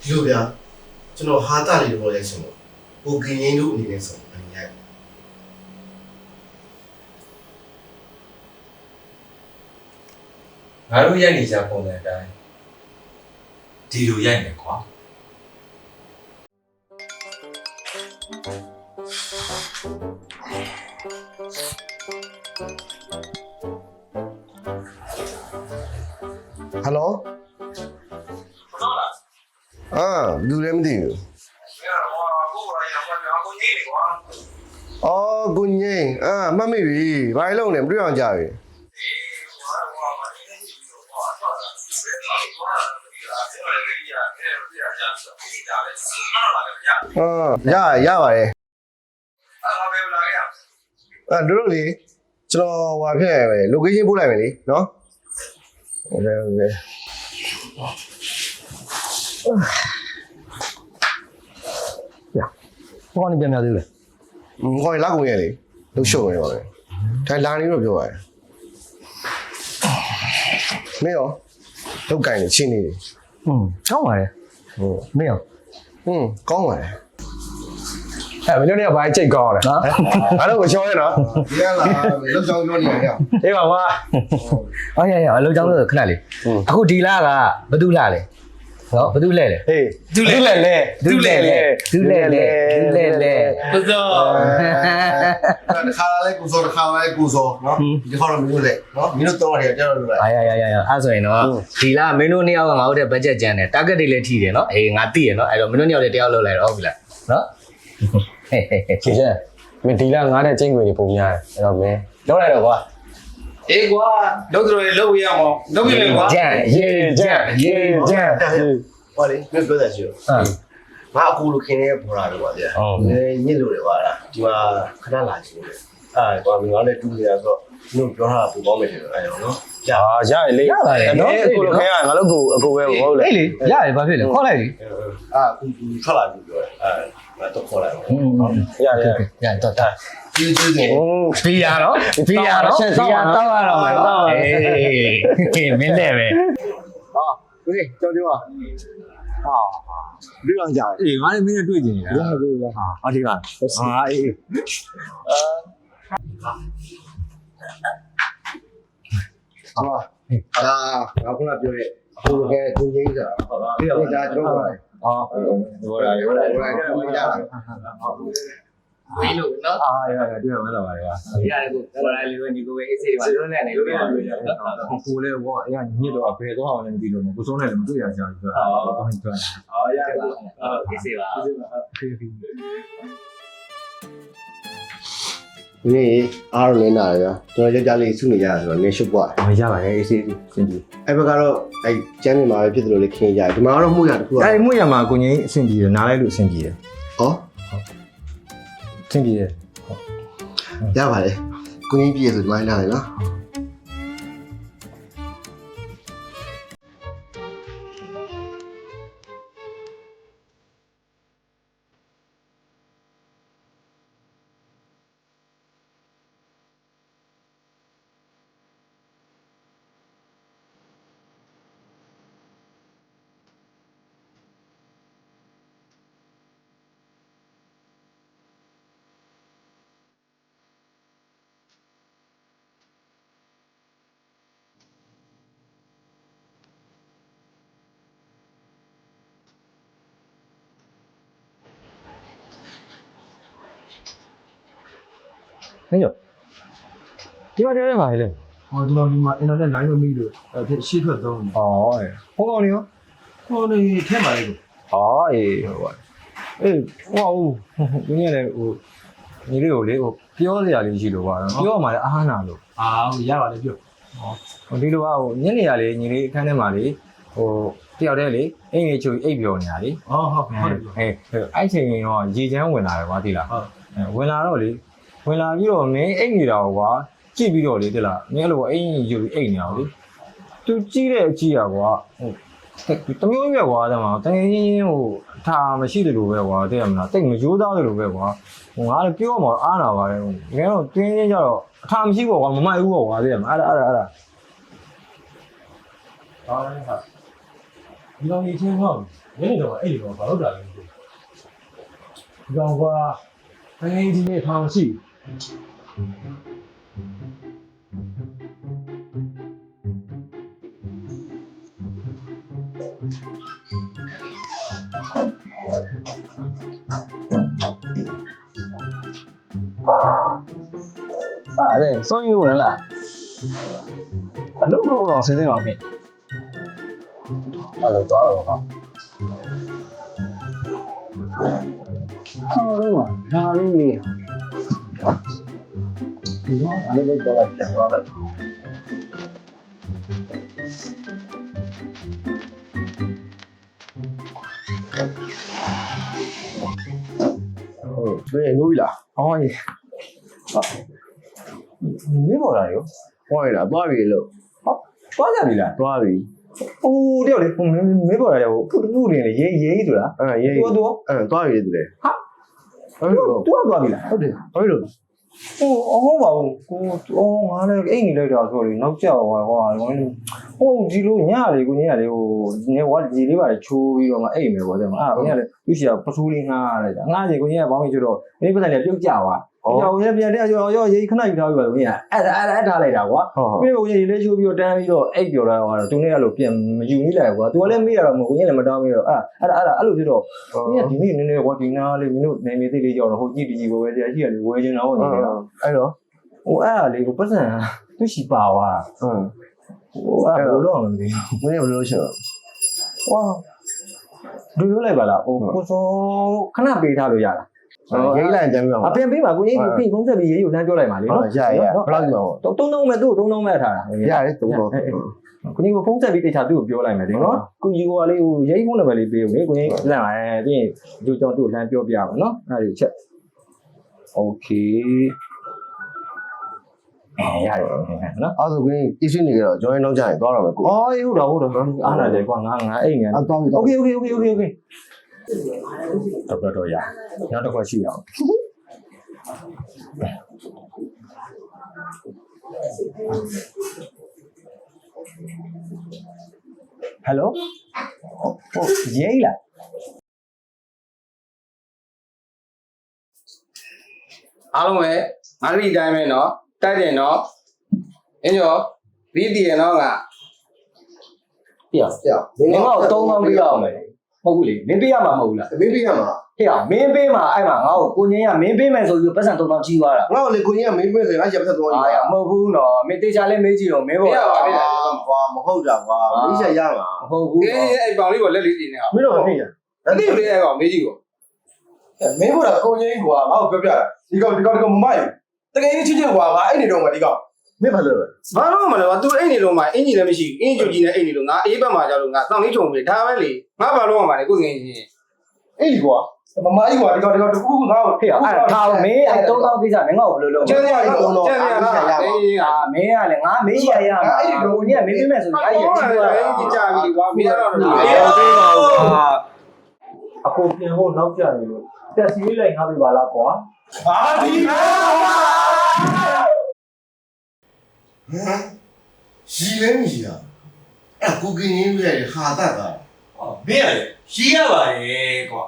ဒီလိုဗျာကျွန်တော်ဟာတာလေးတော့ရိုက်ရှင်ပေါ့ကိုကင်းရင်းတို့အနေနဲ့ဆိုအနေရိုက်ငါတို့ရိုက်နေကြပုံစံအတိုင်းဒီလိုရိုက်မယ်ကွာ ဟယ်လိုလူလည်းမသိဘူးအော်ကိုငိမ့်မှတ်မိပြီဘာလို့လဲမတွေ့အောင်ကြာပြီရပါတယ်တို့လေကျွန်တော်ဟိုဖြစ်ရမယ် location ပို့လိုက်မယ်လေနော်ဟုတ်တယ်ဟုတ်တယ်ဘာနေပြန်များသေးလဲ ခေါ်ရလောက်ကုန်ရဲ့လေလှုပ်ရှုပ်နေပါပဲထိုင်လာနေလို့ပြောပါတယ်မင်းရောလောက်ကင်နေချင်းနေတယ် ကောင်းပါတယ်ဟုတ်မင်းရော ကောင်းပါတယ် မင်းတို့เนี่ยဘာကြိတ်ကောင်းလဲနော်အားလုံးကိုချောရဲနော် ဒီကလာလောက်ကြောင်ပြောနေရတယ် အေးပါကွာအော်ရအလုံးချောင်းလို့ခဏလေးအခုဒီလားကဘသူလားလဲနော်ဘသူလဲလဲအေးသူလဲဘုသောတခါလဲကိုစောတခါလဲကိုစောနော်ဒီခေါက်တော့မင်းတို့လဲနော်မင်းတို့တော့ရတယ်ကြောက်လို့လား ရအဲ့ဆိုရင်တော့ဒီလားမင်းတို့နှစ်ယောက်ကငါတို့တဲ့ဘတ်ဂျက်ကျန်တယ် target တွေလည်းထိတယ်နော်အေးငါသိရနော်အဲ့တော့မင်းတို့နှစ်ယောက်လည်းတယောက်လောက်လိုက်တော့ဟုတ်ပြီလားနော်ချေချာမင်းဒီလားငါးတဲ့ကျင်းခွေတွေပုံများတယ်အဲ့တော့မင်းလောက်လိုက်တော့ကွာအေးကွာလုံးတော်လေးလုံးဝရအောင်လုံးပြမယ်ကွာ ကြံရေကြံဟောလေမင်းပြောတာရှိရောငါအကူလိုခင်းနေပေါ်လာတော့ပါဗျာညစ်လို့တယ်ပါလားဒီမှာခဏလာချင်းတယ်ကွာငါလည်းတူနေတာဆိုတော့တို့ပြောတာပူပေါင်းမယ်တယ်အဲ့တော့နော်ရရလေနော်ကိုလိုခဲရငါတို့ကိုအကိုပဲမဟုတ်လေအေးလေရတယ်ဘာဖြစ်လဲခေါ်လိုက်ပြီကူထွက်လာပြီပြောတယ်ငါတော့ခေါ်လိုက်ရတော့တာကျေးဇူးတင်ဖီးရတော့တောက်ရတော့မယ်အေးမင်းနဲ့ပဲโอเคကြောက်ကြောက်တွေ့အောင်ကြာအေးငါလည်းမင်းနဲ့တွေ့ကြနေလားဟုတ်ကဲ့ဟာဒီကအေးငါခုနပြောတဲ့အခုကသူချင်းဆိုတာဟုတ်ပါဘူးဒါကျွန်တော်ပါတယ်ဟုတ်တယ်ဟုတ်တယ်ရတာဝေးလို့နော်ရတယ်တွေ့ရမှာပါကွာရတယ်ကိုပေါ်လာလေးပဲဒီကိုပဲအေးဆေးတွေပါလုံးနဲ့နေလို့ရတယ်ကိုလည်းဘောအဲ့ညစ်တော့ဘယ်တော့အောင်လဲမသိလို့ကိုစုံနဲ့လည်းမတွေ့ရကြဘူးဆိုတော့ဟုတ်တယ်ရတယ်အေးဆေးပါဒီအားရနေတာဗျာကျွန်တော်ယောက်ျားလေးစုနေကြတာဆိုတော့နေရှုပ်ပွားမရပါနဲ့အေးဆေးစင်ကြည့်အဲ့ဘက်ကတော့အဲ့ကျမ်းမြင်မှာပဲဖြစ်တယ်လို့လေခင်းကြတယ်ဒီမှာကတော့မှုရတခုอ่ะအဲ့မှုရမှာကိုကြီးအဆင်ပြေတယ်နားလိုက်လို့အဆင်ပြေတယ်ဟောအဆင်ပြေတယ်ရပါတယ်ကိုကြီးပြည့်ဆိုဒီမှာလာတယ်နော်ဟဲ့ရောဒီမှာတဲပါလေဟောကျွန်တော်ဒီမှာ internet line မမိလို့ဖြစ်ရှေ့ထွက်သုံးတယ်ဟောဟောကောင်းနေရောဟောနေထဲမှာလေကိုအေးဟုတ်ပါအေးဟောဒီနေ့လည်းဟိုညီလေးကိုလေဟိုပြောစရာလေးရှိလို့ပါတော့ပြောမှလည်းအားနာလို့ဟုတ်ရပါလေပြောဟိုဒီလိုကဟိုညနေရလေညီလေးအခန်းထဲမှာလေဟိုတယောက်တည်းလေအိမ်ကြီးချူအိပ်ပြောနေတာလေဟုတ်အဲ့ချိန်တော့ရေချမ်းဝင်လာတယ်ကွာဒီလားဝင်လာတော့လေဝင်လာပြီးတော့မင်းအိတ်နေတာကွာကြည့်ပြီးတော့လေတိလားမင်းအဲ့လိုအိမ်ယူပြီးအိတ်နေတာလေသူကြည့်တဲ့အကြည့်อ่ะကွာဟိုတမျိုးပဲကွာတဲ့မှာတကယ်ကြီးဟိုထားမရှိတယ်လို့ပဲကွာတဲ့မလားတိတ်မရိုးသားတယ်လို့ပဲကွာဟိုငါလည်းပြောမှအားနာပါတယ်ငယ်တော့တင်းချင်းကြတော့အထားမရှိပေါ့ကွာမမိုက်ဘူးပေါ့ကွာတဲ့မှာအဲ့ဒါဟောလေဟာဒီလိုနေချင်းဟုတ် ညနေတော့အဲ့ဒီတော့ဘာလို့တာလဲမသိဘူးဒီကောင်ကွာတိုင်းဒီနေ့ထောင်ရှိအဲ့ဆုံးယူဝင်လာအလုပ်တော့ဆင်းနေပါမယ်အဲ့တော့တော့ဟာဟာလို့နေဒီတော့အဲ့လိုတော့ပြန်သွားတယ်对，牛逼啦！ ဟောရေမင်းပေါ်လာရော 我来了，多少米了？ သွားကြပြီလား 多少米？ ဟိုတယောက်လေမင်းပေါ်လာရောဖုတ်ဖုတ်နေလေရေးဆိုတာ 耶，多多，多少米的嘞？哈，哎呦， တူသွားပြီလား 好的，哎呦， ဟိုဟုတ်ပါဘူးကိုငါလည်းအိမ်နေလိုက်တာဆိုလေနောက်ကျဟိုဒီလိုညလေကိုညလေဟိုနေဝါဒီလေးပါလေချိုးပြီးတော့မှအိမ်မယ်ပေါ့တဲ့မှာအဲ့ညလေသူ့ရှိတာပထူးလေးငှားလိုက်တာငှားချိန်ကိုညကဘောင်းကြီးကျတော့ဒီပတ်စံလေးပြုတ်ကြသွားကြောင်ရပြန်တဲ့ရောရေးခဏယူထားပြီးပါလို့ညအဲ့ထားလိုက်တာကွာပြီးတော့ညလေးချိုးပြီးတော့တန်းပြီးတော့အိတ်ပြော်လာတော့သူနဲ့ကလို့ပြန်မယူနေလိုက်ကွာသူကလည်းမေးရတော့မဟုတ်ညလည်းမတောင်းပြီးတော့အဲ့လိုဖြစ်တော့ညဒီနေ့နည်းနည်းကွာဒီနာလေးမင်းတို့နေမေးသေးလေးကြောက်တော့ဟိုကြည့်ဒီကိုပဲတရားရှိရလေဝဲချင်တော့နေတယ် 哎呦， ဟိုအဲ့ဒါလေးကိုပတ်စံသူ့ရှိပါသွား 嗯， ဟိုအဲ့ဘယ်လိုလုပ်အောင်လဲ 我也不知道行。 ဝါဒူးလိုက်ပါလားဟိုကိုစောခဏပေးထားလို့ရလား ရေးလိုက်ကြမ်းပြော အပြင်ပေးပါကိုကြီးပြင်ဖုံးဆက်ပြီးရေးကိုလှမ်းပြောလိုက်ပါလေနော် ရရဘယ်လောက်ပြော 3000မဲ့သူ့3000မဲ့ထားတာ ရတယ်သုံးတော့ ကိုကြီးကဖုံးဆက်ပြီးတခြားသူ့ကိုပြောလိုက်မယ်ဒီနော်ကိုကြီးကလေးဟိုရေးဖုံးနံပါတ်လေးပေးဦးလေကိုကြီးလန့်လာပြီးရင်ဒီကြောင့်သူ့ကိုလှမ်းပြောပြပါနော်အဲ့ဒီချက်โอเคရတယ်နော် အဲ့ဒါကိုအစ်ရှိနေကြတော့ကျွန်တော်နောက်ကျရင်သွားတော့မယ်ကို အော်ဟုတ်တော့အားလာတယ်ကွာငါအိမ်ငါ အဲ့သွားပြီ โอเคတော့ရနောက်တစ်ခွက်ရှိအောင်ဟယ်လိုဟုတ်ရေးလား အားလုံးပဲငါတို့ဒီတိုင်းပဲเนาะတိုက်တယ်เนาะအင်းကျော်ဗီဒီရနော်က ပြမင်းကတော့3000ပေးရအောင်မယ်မဟုတ်ဘူးလေမင်းပေးရမှာမဟုတ်ဘူးလား မင်းပြရမှာ ဟေ့မင်းပေးမှာအဲ့မှာငါ့ကိုကိုငင်းကမင်းပေးမယ်ဆိုပြီးပတ်စံ3000ကြီးသွားတာ ငါ့ကိုလေကိုကြီးကမင်းပြဆိုရင်ငါချက်ပတ်သွား အာမဟုတ်ဘူးနော်မင်းတေချာလေးမေးကြည့်တော့မင်းဘော ကွာမဟုတ်တာကွာမင်းချက်ရမှာ မဟုတ်ဘူး အေးအဲ့ပေါင်လေးပေါ်လက်လေးတင်နေအောင် မင်းတော့မဖြစ်ရ အတိတ်လေးအဲ့ကောင်မေးကြည့်ကို မင်းကကိုကြီးကွာငါ့ကိုပြောပြတာဒီကောင်မမိုက်တကယ်ကြီးချစ်ချစ်ကွာငါအဲ့နေတော့မှဒီကောင်မင်းဘာလို့လဲ ဘာလို့မလဲကွာ तू အိတ်နေလို့မှအင်ကြီးလည်းမရှိအင်ဂျူကြီးနဲ့အိတ်နေလို့ငါအေးဘက်မှာကြောက်လို့ငါတောင်းလေးချုံပြီဒါပဲလေငါဘာလို့မှမလဲကိုငင်းကြီး အဲ့ဒီကွာမမကြီးကွာဒီကောင်တကူငါ့ကို ဟေ့အဲ့ဒါမင်းအဲ့3000ကိစ္စမင်းငါ့ကိုဘယ်လိုလုပ် ကျန်ရတော့ကျန်ရတော့အေး အာမင်းကလည်းငါမေးရရမှာအဲ့ဒီကိုကြီးကမင်းပေးမယ်ဆိုရင်အဲ့ဒီကြီးသွား ကြီးကြပြီကွာမင်းတော့ အေးပေးပါဦးကွာအကိုပြင်ဖို့နောက်ကျနေလို့တက်စီလေးလိုက်ငါပြပါလားကွာ အာဒီရှိလဲမရှိတာအဲ့ကိုကင်းရင်းပြရဟာတတ်တာ မင်းရတယ်ရှိရပါတယ်ကွာ